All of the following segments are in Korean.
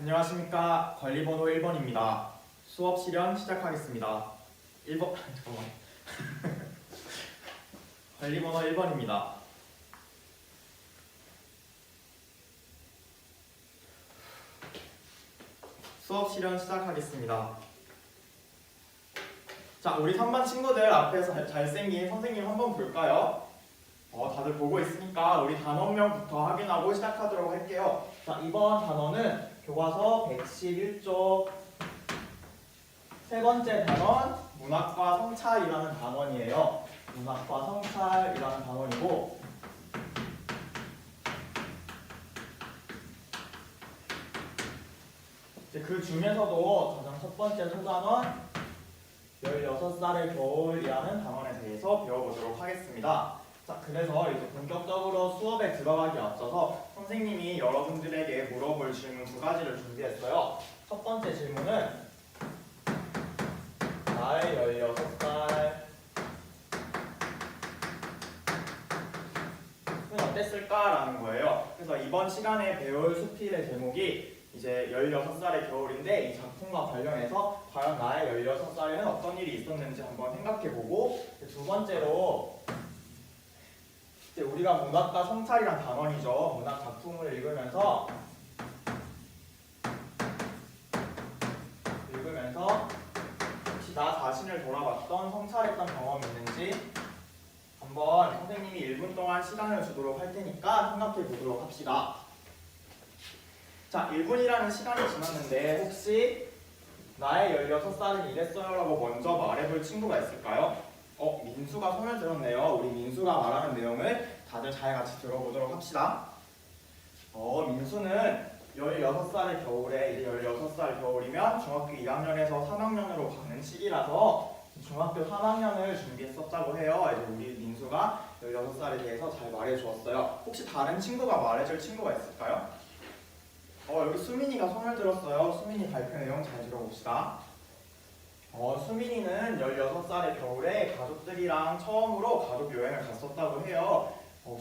안녕하십니까. 관리번호 1번입니다. 수업 실현 시작하겠습니다. 1번, 잠깐만. 관리번호 1번입니다. 수업 실현 시작하겠습니다. 자, 우리 3반 친구들 앞에서 잘생긴 선생님 한번 볼까요? 다들 보고 있으니까 우리 단원명부터 확인하고 시작하도록 할게요. 자, 이번 단원은 교과서 111쪽 세 번째 단원 문학과 성찰이라는 단원이에요. 문학과 성찰이라는 단원이고 이제 그 중에서도 가장 첫 번째 소단원 16살의 겨울이라는 단원에 대해서 배워보도록 하겠습니다. 자, 그래서 이제 본격적으로 수업에 들어가기 앞서서 선생님이 여러분들에게 물어볼 질문 두 가지를 준비했어요. 첫 번째 질문은 나의 16살은 어땠을까라는 거예요. 그래서 이번 시간에 배울 수필의 제목이 이제 16살의 겨울인데 이 작품과 관련해서 과연 나의 16살에는 어떤 일이 있었는지 한번 생각해보고 두 번째로 이제 우리가 문학과 성찰이란 단원이죠. 문학 작품을 읽으면서 혹시 나 자신을 돌아봤던 성찰했던 경험이 있는지 한번 선생님이 1분 동안 시간을 주도록 할 테니까 생각해 보도록 합시다. 자, 1분이라는 시간이 지났는데 혹시 나의 16살은 이랬어요 라고 먼저 말해볼 친구가 있을까요? 민수가 손을 들었네요. 우리 민수가 말하는 내용을 다들 잘 같이 들어보도록 합시다. 민수는 16살의 겨울에 이제 16살 겨울이면 중학교 2학년에서 3학년으로 가는 시기라서 중학교 3학년을 준비했었다고 해요. 이제 우리 민수가 16살에 대해서 잘 말해주었어요. 혹시 다른 친구가 말해줄 친구가 있을까요? 여기 수민이가 손을 들었어요. 수민이 발표 내용 잘 들어봅시다. 수민이는 16살의 겨울에 가족들이랑 처음으로 가족 여행을 갔었다고 해요.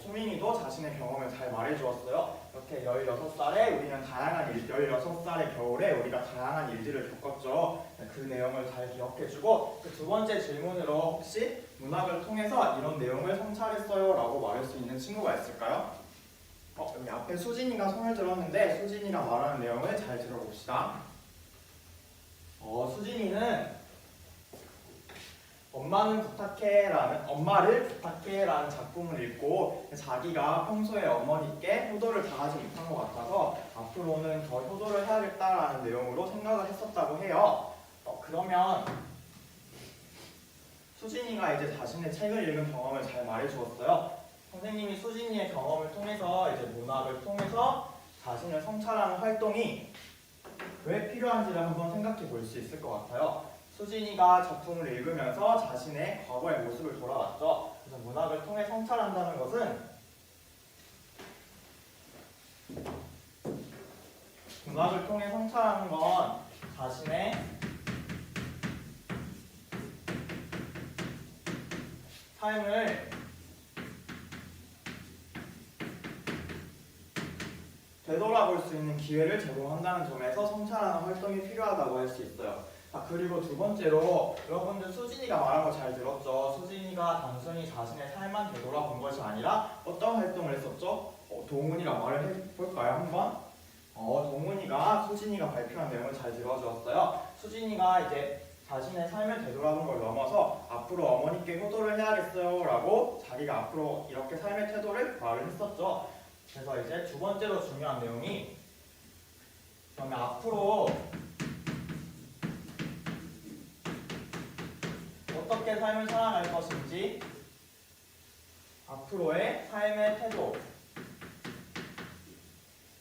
수민이도 자신의 경험을 잘 말해주었어요. 이렇게 16살에 우리는 16살의 겨울에 우리가 다양한 일들을 겪었죠. 그 내용을 잘 기억해주고 그 두 번째 질문으로 혹시 문학을 통해서 이런 내용을 성찰했어요 라고 말할 수 있는 친구가 있을까요? 여기 앞에 수진이가 손을 들었는데 수진이가 말하는 내용을 잘 들어봅시다. 수진이는 엄마를 부탁해라는 작품을 읽고 자기가 평소에 어머니께 효도를 당하지 못한 것 같아서 앞으로는 더 효도를 해야겠다라는 내용으로 생각을 했었다고 해요. 그러면 수진이가 이제 자신의 책을 읽은 경험을 잘 말해주었어요. 선생님이 수진이의 경험을 통해서 이제 문학을 통해서 자신을 성찰하는 활동이 왜 필요한지를 한번 생각해 볼 수 있을 것 같아요. 수진이가 작품을 읽으면서 자신의 과거의 모습을 돌아봤죠. 그래서 문학을 통해 성찰한다는 것은 문학을 통해 성찰하는 건 자신의 삶을 되돌아볼 수 있는 기회를 제공한다는 점에서 성찰하는 활동이 필요하다고 할 수 있어요. 그리고 두 번째로 여러분들 수진이가 말한 거 잘 들었죠? 수진이가 단순히 자신의 삶만 되돌아본 것이 아니라 어떤 활동을 했었죠? 동훈이가 말을 해볼까요? 한번? 동훈이가 수진이가 발표한 내용을 잘 들어주었어요. 수진이가 이제 자신의 삶을 되돌아본 걸 넘어서 앞으로 어머니께 효도를 해야겠어요 라고 자기가 앞으로 이렇게 삶의 태도를 말을 했었죠. 그래서 이제 두 번째로 중요한 내용이 그러면 앞으로 어떻게 삶을 살아갈 것인지 앞으로의 삶의 태도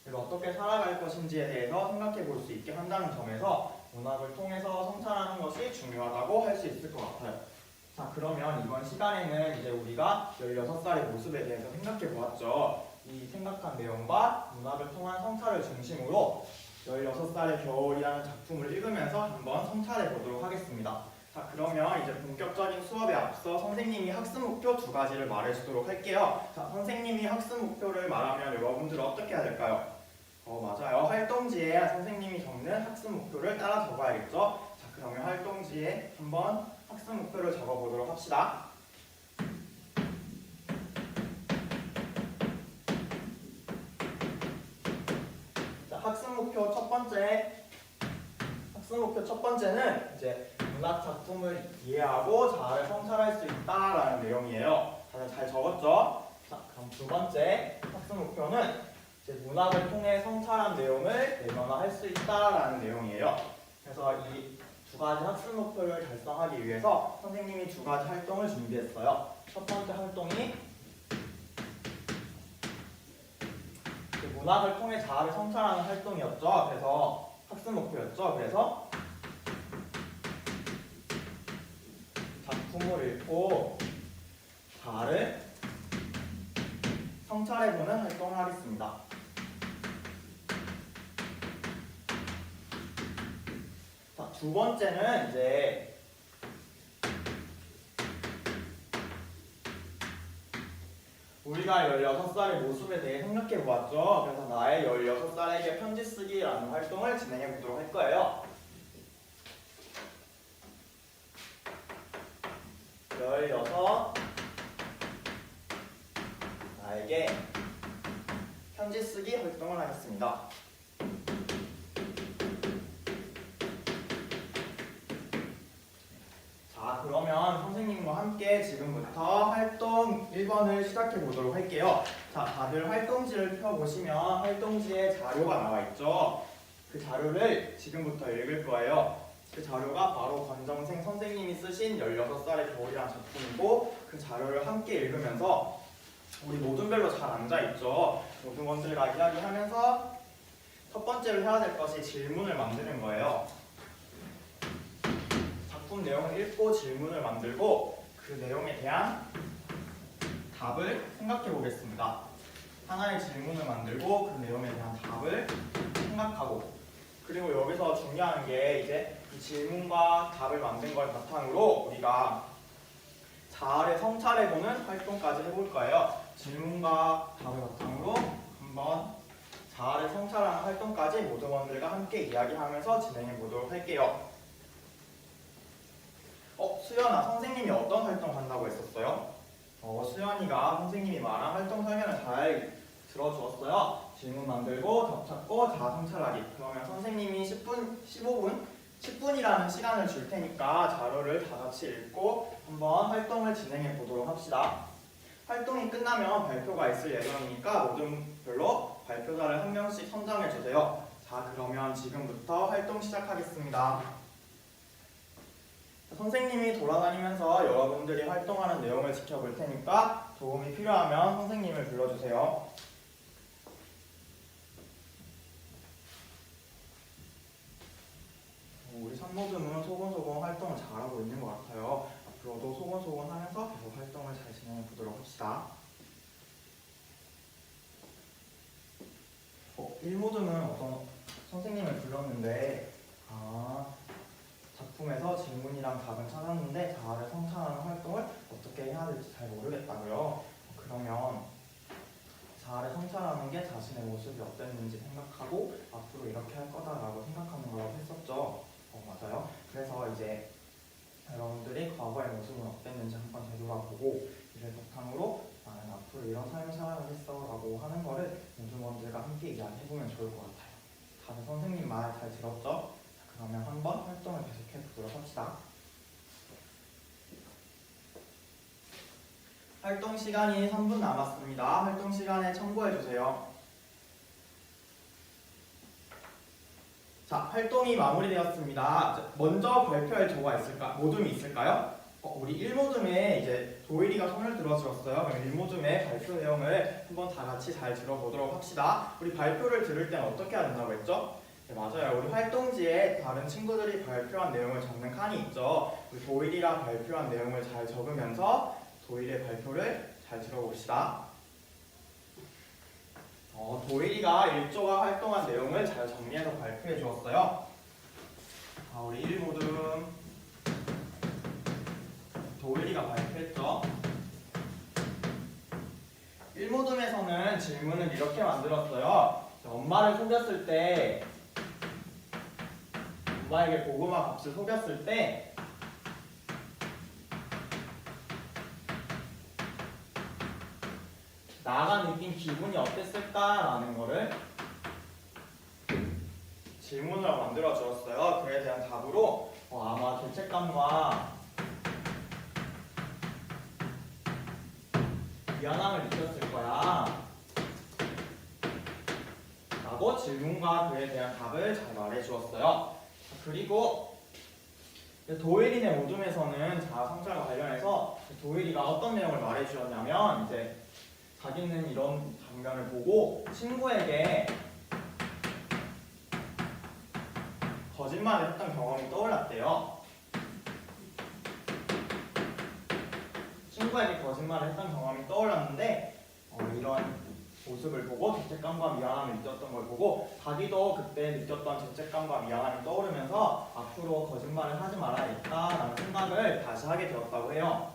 그리고 어떻게 살아갈 것인지에 대해서 생각해 볼 수 있게 한다는 점에서 문학을 통해서 성찰하는 것이 중요하다고 할 수 있을 것 같아요. 자, 그러면 이번 시간에는 이제 우리가 16살의 모습에 대해서 생각해 보았죠. 이 생각한 내용과 문학을 통한 성찰을 중심으로 16살의 겨울이라는 작품을 읽으면서 한번 성찰해 보도록 하겠습니다. 자, 그러면 이제 본격적인 수업에 앞서 선생님이 학습 목표 두 가지를 말해주도록 할게요. 자, 선생님이 학습 목표를 말하면 여러분들은 어떻게 해야 될까요? 맞아요. 활동지에 선생님이 적는 학습 목표를 따라 적어야겠죠? 자, 그러면 활동지에 한번 학습 목표를 적어보도록 합시다. 자, 학습 목표 첫 번째는 이제 문학 작품을 이해하고 자아를 성찰할 수 있다라는 내용이에요. 다들 잘 적었죠? 자, 그럼 두 번째 학습 목표는 이제 문학을 통해 성찰한 내용을 내면화할 수 있다라는 내용이에요. 그래서 이 두 가지 학습 목표를 달성하기 위해서 선생님이 두 가지 활동을 준비했어요. 첫 번째 활동이 문학을 통해 자아를 성찰하는 활동이었죠. 그래서 학습 목표였죠. 그래서 작품을 읽고 자아를 성찰해보는 활동을 하겠습니다. 자, 두 번째는 이제 우리가 16살의 모습에 대해 생각해 보았죠. 그래서 나의 16살에게 편지 쓰기라는 활동을 진행해 보도록 할 거예요. 16 나에게 편지 쓰기 활동을 하겠습니다. 자, 그러면 선생님과 함께 지금부터 활동 1번을 시작해 보도록 할게요. 자, 다들 활동지를 펴보시면 활동지에 자료가 나와 있죠. 그 자료를 지금부터 읽을 거예요. 그 자료가 바로 권정생 선생님이 쓰신 16살의 겨울이란 작품이고, 그 자료를 함께 읽으면서 우리 모둠별로 잘 앉아있죠. 모둠원들과 이야기하면서 첫 번째로 해야 될 것이 질문을 만드는 거예요. 작품 내용을 읽고 질문을 만들고 그 내용에 대한 답을 생각해 보겠습니다. 하나의 질문을 만들고 그 내용에 대한 답을 생각하고, 그리고 여기서 중요한 게 이제 이 질문과 답을 만든 걸 바탕으로 우리가 자아를 성찰해보는 활동까지 해볼 거예요. 질문과 답을 바탕으로 한번 자아를 성찰하는 활동까지 모둠원들과 함께 이야기하면서 진행해 보도록 할게요. 수연아, 선생님이 어떤 활동 한다고 했었어요? 수연이가 선생님이 말한 활동 설명을 잘 들어주었어요. 질문 만들고 답 찾고 자아 성찰하기. 그러면 선생님이 10분이라는 시간을 줄 테니까 자료를 다 같이 읽고 한번 활동을 진행해 보도록 합시다. 활동이 끝나면 발표가 있을 예정이니까 모둠별로 발표자를 한 명씩 선정해 주세요. 자, 그러면 지금부터 활동 시작하겠습니다. 선생님이 돌아다니면서 여러분들이 활동하는 내용을 지켜볼 테니까 도움이 필요하면 선생님을 불러주세요. 우리 산모듬은 소곤소곤 활동을 잘하고 있는 것 같아요. 앞으로도 소곤소곤 하면서 계속 활동을 잘 진행해 보도록 합시다. 1모듬은 어떤 선생님을 불렀는데 작품에서 질문이랑 답은 찾았는데 자아를 성찰하는 활동을 어떻게 해야 될지 잘 모르겠다고요. 그러면 자아를 성찰하는 게 자신의 모습이 어땠는지 생각하고 앞으로 이렇게 할 거다라고 생각하는 거라고 했었죠. 맞아요. 그래서 이제 여러분들이 과거의 모습은 어땠는지 한번 되돌아보고 이를 바탕으로 나는 앞으로 이런 삶을 살아가겠어 라고 하는 거를 모둠원들과 함께 이야기해보면 좋을 것 같아요. 다들 선생님 말 잘 들었죠? 그러면 한번 활동을 계속해 보도록 합시다. 활동 시간이 3분 남았습니다. 활동 시간에 참고해 주세요. 자, 활동이 마무리되었습니다. 먼저 발표할 조가 있을까? 모둠이 있을까요? 우리 1모둠에 이제 도일이가 손을 들어주었어요. 그럼 1모둠의 발표 내용을 한번 다 같이 잘 들어보도록 합시다. 우리 발표를 들을 때는 어떻게 해야 된다고 했죠? 네, 맞아요. 우리 활동지에 다른 친구들이 발표한 내용을 적는 칸이 있죠. 우리 도일이가 발표한 내용을 잘 적으면서 도일이의 발표를 잘 들어봅시다. 도일이가 1조가 활동한 내용을 잘 정리해서 발표해 주었어요. 우리 1모둠 도일이가 발표했죠. 1모둠에서는 질문을 이렇게 만들었어요. 엄마 엄마를 속였을 때, 엄마에게 고구마 값을 속였을 때 나가 느낀 기분이 어땠을까라는 거를 질문으로 만들어 주었어요. 그에 대한 답으로 아마 죄책감과 미안함을 느꼈을 거야 라고 질문과 그에 대한 답을 잘 말해 주었어요. 그리고 도일이네 오둠에서는 자아 성찰과 관련해서 도일이가 어떤 내용을 말해 주었냐면 이제 자기는 이런 장면을 보고 친구에게 거짓말을 했던 경험이 떠올랐대요. 친구에게 거짓말을 했던 경험이 떠올랐는데 이런 모습을 보고 죄책감과 미안함을 느꼈던 걸 보고 자기도 그때 느꼈던 죄책감과 미안함이 떠오르면서 앞으로 거짓말을 하지 말아야겠다라는 생각을 다시 하게 되었다고 해요.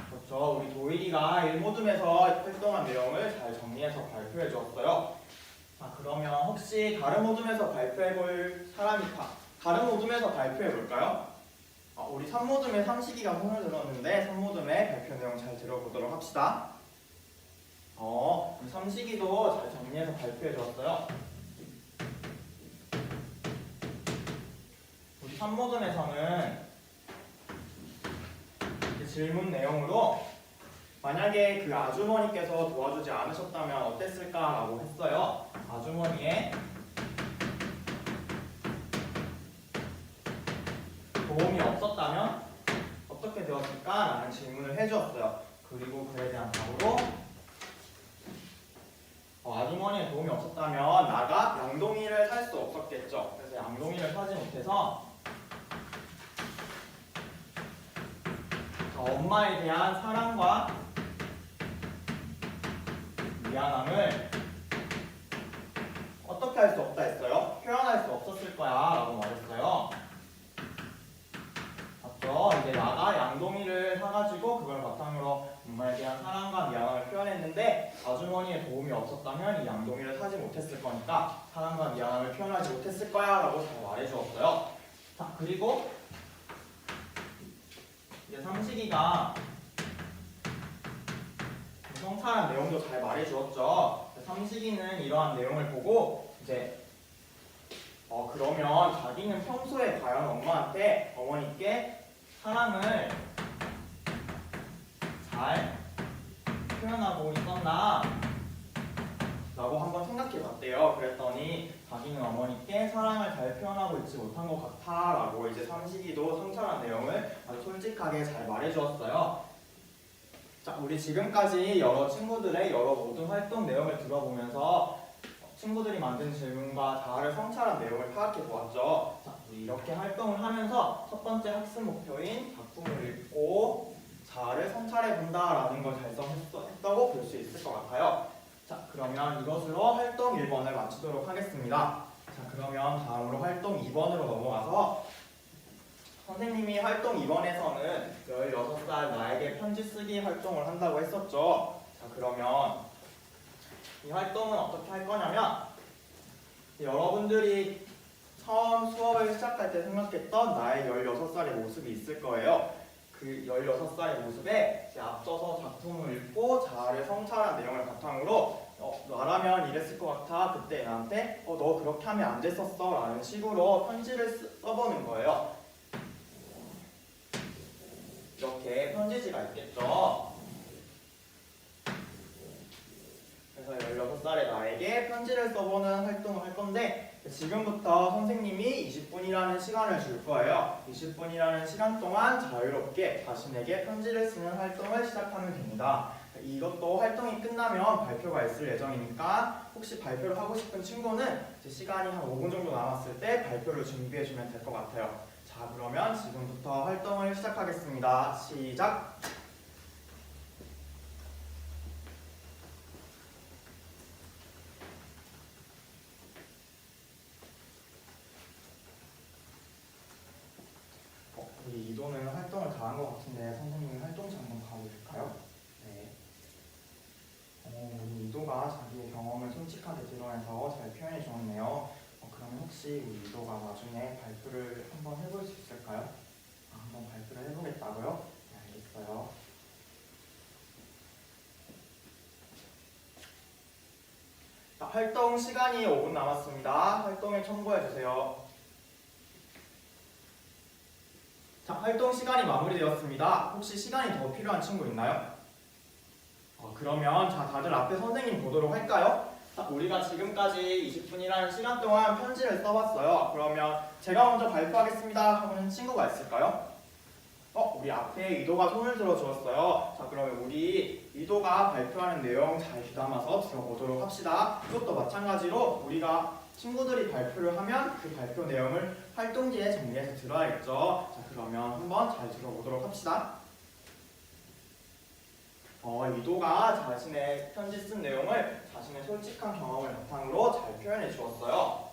그렇죠. 우리 도일이가 일모둠에서 활동한 내용을 잘 정리해서 발표해 주었어요. 자, 그러면 혹시 다른 모둠에서 발표해 볼 사람이 다른 모둠에서 발표해 볼까요? 우리 3모둠에 삼식이가 손을 들었는데 3모둠의 발표 내용 잘 들어보도록 합시다. 우리 삼식이도 잘 정리해서 발표해 주었어요. 우리 3모둠에서는 질문 내용으로 만약에 그 아주머니께서 도와주지 않으셨다면 어땠을까라고 했어요. 아주머니의 도움이 없었다면 어떻게 되었을까라는 질문을 해주었어요. 그리고 그에 대한 답으로 아주머니의 도움이 없었다면 나가 양동이를 살 수 없었겠죠. 그래서 양동이를 사지 못해서 엄마에 대한 사랑과 미안함을 어떻게 할 수 없다 했어요? 표현할 수 없었을 거야 라고 말했어요. 맞죠? 이제 나가 양동이를 사가지고 그걸 바탕으로 엄마에 대한 사랑과 미안함을 표현했는데 아주머니의 도움이 없었다면 이 양동이를 사지 못했을 거니까 사랑과 미안함을 표현하지 못했을 거야 라고 잘 말해주었어요. 자, 그리고 이제 삼식이가 성찰한 내용도 잘 말해주었죠. 삼식이는 이러한 내용을 보고 이제 그러면 자기는 평소에 과연 엄마한테 어머니께 사랑을 잘 표현하고 있었나? 라고 한번 생각해 봤대요. 그랬더니 자기는 어머니께 사랑을 잘 표현하고 있지 못한 것 같아 라고 이제 삼식이도 성찰한 내용을 아주 솔직하게 잘 말해주었어요. 자, 우리 지금까지 여러 친구들의 여러 모든 활동 내용을 들어보면서 친구들이 만든 질문과 자아를 성찰한 내용을 파악해 보았죠. 자, 우리 이렇게 활동을 하면서 첫 번째 학습 목표인 작품을 읽고 자아를 성찰해 본다라는 걸 달성했다고 볼 수 있을 것 같아요. 자, 그러면 이것으로 활동 1번을 마치도록 하겠습니다. 자, 그러면 다음으로 활동 2번으로 넘어가서 선생님이 활동 2번에서는 16살 나에게 편지 쓰기 활동을 한다고 했었죠. 자, 그러면 이 활동은 어떻게 할 거냐면 여러분들이 처음 수업을 시작할 때 생각했던 나의 16살의 모습이 있을 거예요. 그 16살의 모습에 이제 앞서서 작품을 읽고 자아를 성찰한 내용을 바탕으로 나라면 이랬을 것 같아. 그때 나한테 너 그렇게 하면 안 됐었어 라는 식으로 편지를 써보는 거예요. 이렇게 편지지가 있겠죠. 그래서 16살의 나에게 편지를 써보는 활동을 할 건데 지금부터 선생님이 20분이라는 시간을 줄 거예요. 20분이라는 시간 동안 자유롭게 자신에게 편지를 쓰는 활동을 시작하면 됩니다. 이것도 활동이 끝나면 발표가 있을 예정이니까 혹시 발표를 하고 싶은 친구는 이제 시간이 한 5분 정도 남았을 때 발표를 준비해 주면 될 것 같아요. 자, 그러면 지금부터 활동을 시작하겠습니다. 시작! 우리 이도는 활동을 다 한 것 같은데 선생님이 활동지 한번 가볼까요? 솔직하게 드러내서 잘 표현해 주었네요. 그러면 혹시 우리 이도가 나중에 발표를 한번 해볼 수 있을까요? 한번 발표를 해보겠다고요? 네, 알겠어요. 자, 활동 시간이 5분 남았습니다. 활동에 첨부해주세요. 자, 활동 시간이 마무리되었습니다. 혹시 시간이 더 필요한 친구 있나요? 그러면 자, 다들 앞에 선생님 보도록 할까요? 자, 우리가 지금까지 20분이라는 시간 동안 편지를 써봤어요. 그러면 제가 먼저 발표하겠습니다 하는 친구가 있을까요? 우리 앞에 이도가 손을 들어 주었어요. 자, 그러면 우리 이도가 발표하는 내용 잘 귀담아서 들어보도록 합시다. 이것도 마찬가지로 우리가 친구들이 발표를 하면 그 발표 내용을 활동지에 정리해서 들어야겠죠. 자, 그러면 한번 잘 들어보도록 합시다. 이도가 자신의 편지 쓴 내용을 자신의 솔직한 경험을 바탕으로 잘 표현해 주었어요.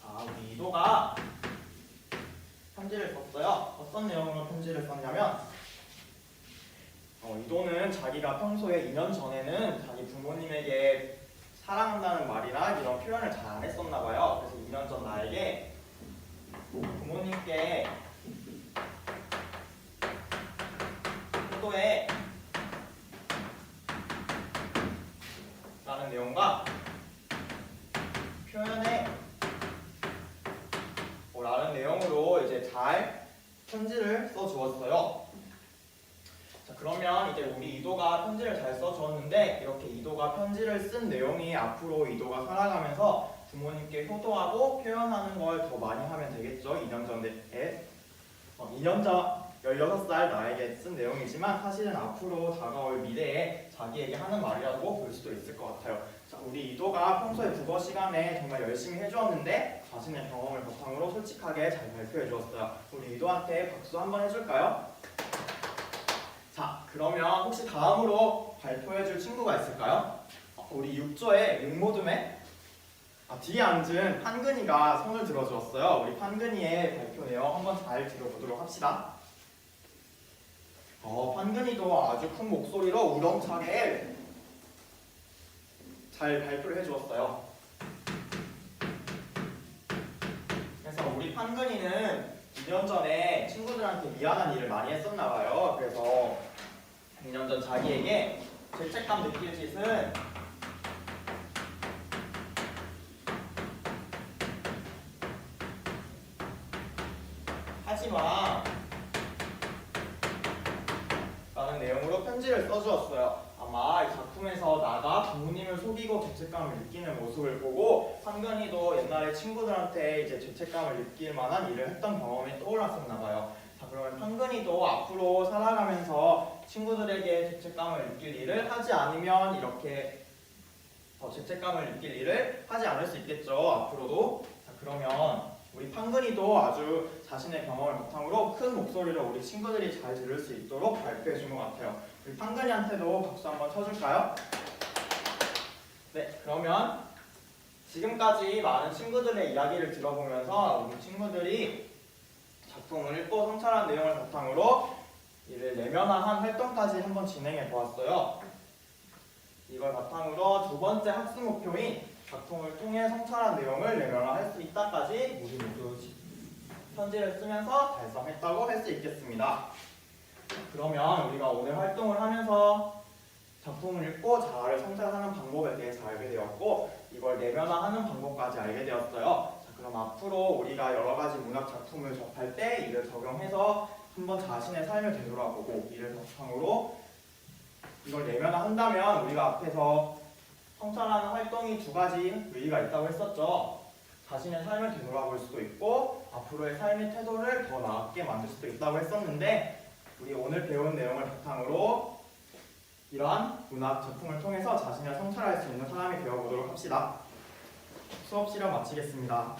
자, 우리 이도가 편지를 썼어요. 어떤 내용으로 편지를 썼냐면 이도는 자기가 평소에 2년 전에는 자기 부모님에게 사랑한다는 말이나 이런 표현을 잘 안 했었나 봐요. 그래서 2년 전 나에게 부모님께 효도해 라는 내용과 표현해 라는 내용으로 이제 잘 편지를 써주었어요. 자, 그러면 이제 우리 이도가 편지를 잘 써주었는데 이렇게 이도가 편지를 쓴 내용이 앞으로 이도가 살아가면서 부모님께 효도하고 표현하는 걸 더 많이 하면 되겠죠. 2년 전에 2년 전 16살 나에게 쓴 내용이지만 사실은 앞으로 다가올 미래에 자기에게 하는 말이라고 볼 수도 있을 것 같아요. 자, 우리 이도가 평소에 국어 시간에 정말 열심히 해주었는데 자신의 경험을 바탕으로 솔직하게 잘 발표해 주었어요. 우리 이도한테 박수 한번 해줄까요? 자, 그러면 혹시 다음으로 발표해 줄 친구가 있을까요? 우리 6조의 육모둠에 뒤에 앉은 판근이가 손을 들어주었어요. 우리 판근이의 발표 내용 한번 잘 들어보도록 합시다. 판근이도 아주 큰 목소리로 우렁차게 잘 발표를 해주었어요. 그래서 우리 판근이는 2년 전에 친구들한테 미안한 일을 많이 했었나 봐요. 그래서 2년 전 자기에게 죄책감 느낄 짓은 하지마 라는 내용으로 편지를 써주었어요. 아마 이 작품에서 나가 부모님을 속이고 죄책감을 느끼는 모습을 보고 판근이도 옛날에 친구들한테 이제 죄책감을 느낄 만한 일을 했던 경험이 떠올랐었나 봐요. 자, 그러면 판근이도 앞으로 살아가면서 친구들에게 죄책감을 느낄 일을 하지 않으면 이렇게 죄책감을 느낄 일을 하지 않을 수 있겠죠. 앞으로도. 자, 그러면 우리 판근이도 아주 자신의 경험을 바탕으로 큰 목소리로 우리 친구들이 잘 들을 수 있도록 발표해 준 것 같아요. 우리 판근이한테도 박수 한번 쳐줄까요? 네, 그러면 지금까지 많은 친구들의 이야기를 들어보면서 우리 친구들이 작품을 읽고 성찰한 내용을 바탕으로 이를 내면화한 활동까지 한번 진행해 보았어요. 이걸 바탕으로 두 번째 학습 목표인 작품을 통해 성찰한 내용을 내면화할 수 있다까지 모두 편지를 쓰면서 달성했다고 할 수 있겠습니다. 그러면 우리가 오늘 활동을 하면서 작품을 읽고 자아를 성찰하는 방법에 대해서 알게 되었고 이걸 내면화하는 방법까지 알게 되었어요. 자, 그럼 앞으로 우리가 여러 가지 문학 작품을 접할 때 이를 적용해서 한번 자신의 삶을 되돌아보고 이를 바탕으로 이걸 내면화한다면 우리가 앞에서 성찰하는 활동이 두 가지 의의가 있다고 했었죠. 자신의 삶을 되돌아볼 수도 있고 앞으로의 삶의 태도를 더 나았게 만들 수도 있다고 했었는데 우리 오늘 배운 내용을 바탕으로 이러한 문학 작품을 통해서 자신을 성찰할 수 있는 사람이 되어보도록 합시다. 수업 실험 마치겠습니다.